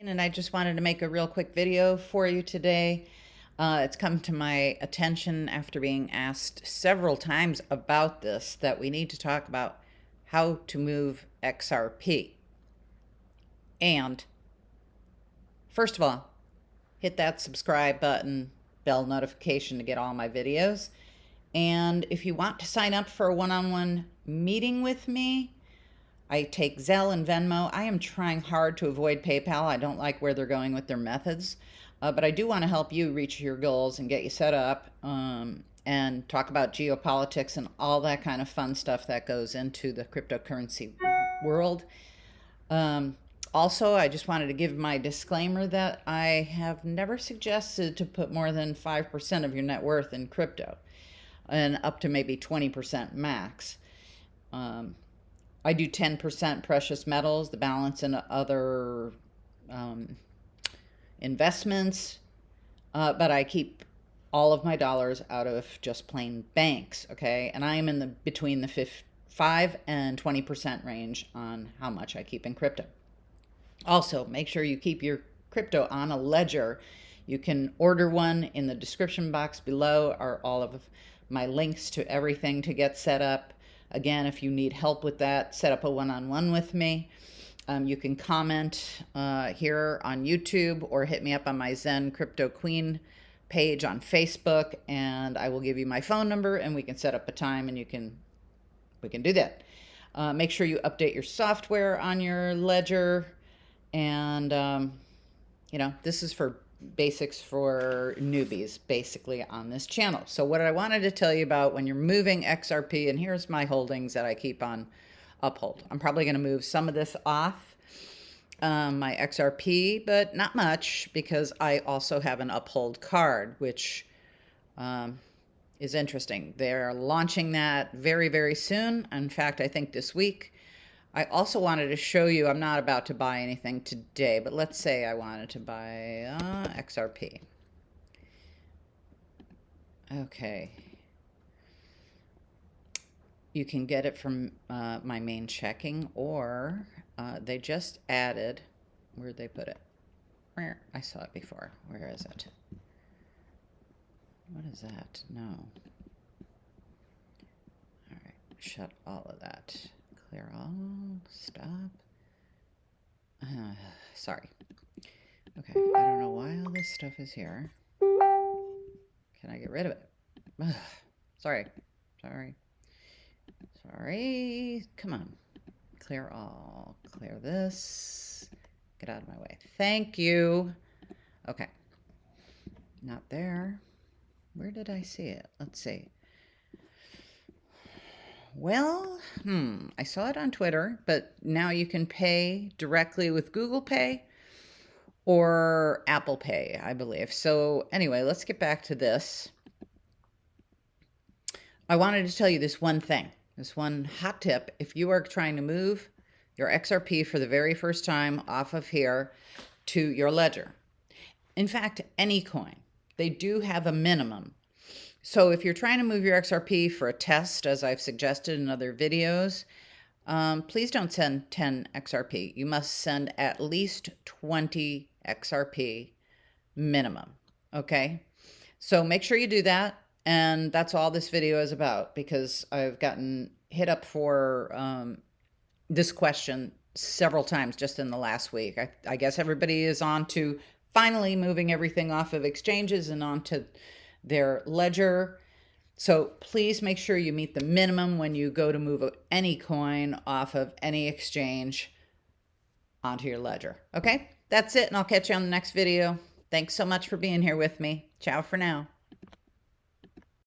And I just wanted to make a real quick video for you today. It's come to my attention after being asked several times about this that we need to talk about how to move XRP. And first of all, hit that subscribe button, bell notification to get all my videos. And if you want to sign up for a one-on-one meeting with me, I take Zelle and Venmo. I am trying hard to avoid PayPal. I don't like where they're going with their methods, but I do want to help you reach your goals and get you set up and talk about geopolitics and all that kind of fun stuff that goes into the cryptocurrency world. Also, I just wanted to give my disclaimer that I have never suggested to put more than 5% of your net worth in crypto and up to maybe 20% max. I do 10% precious metals, the balance in other investments, but I keep all of my dollars out of just plain banks, okay? And I am in between the 5 and 20% range on how much I keep in crypto. Also, make sure you keep your crypto on a ledger. You can order one. In the description box below are all of my links to everything to get set up. Again, if you need help with that, set up a one-on-one with me. You can comment here on YouTube or hit me up on my Zen Crypto Queen page on Facebook, and I will give you my phone number and we can set up a time and we can do that. Make sure you update your software on your ledger, and you know, this is for basics for newbies basically on this channel. So what I wanted to tell you about when you're moving XRP, and here's my holdings that I keep on Uphold. I'm probably going to move some of this off my XRP, but not much, because I also have an Uphold card, which is interesting. They're launching that very, very soon. In fact, I think this week. I also wanted to show you, I'm not about to buy anything today, but let's say I wanted to buy XRP. Okay. You can get it from my main checking, or they just added, where'd they put it? Where? I saw it before. Where is it? What is that? No. All right, shut all of that. Clear all, stop. Sorry. Okay, I don't know why all this stuff is here. Can I get rid of it? Sorry. Come on. Clear all. Clear this. Get out of my way. Thank you. Okay. Not there. Where did I see it? Let's see. Well, I saw it on Twitter, but now you can pay directly with Google Pay or Apple Pay, I believe. So anyway, let's get back to this. I wanted to tell you this one thing, this one hot tip. If you are trying to move your XRP for the very first time off of here to your ledger, in fact, any coin, they do have a minimum. So if you're trying to move your XRP for a test, as I've suggested in other videos, please don't send 10 XRP. You must send at least 20 XRP minimum, okay? So make sure you do that, and that's all this video is about, because I've gotten hit up for this question several times just in the last week. I guess everybody is on to finally moving everything off of exchanges and onto their ledger. So please make sure you meet the minimum when you go to move any coin off of any exchange onto your ledger. Okay, that's it, and I'll catch you on the next video. Thanks so much for being here with me. Ciao for now.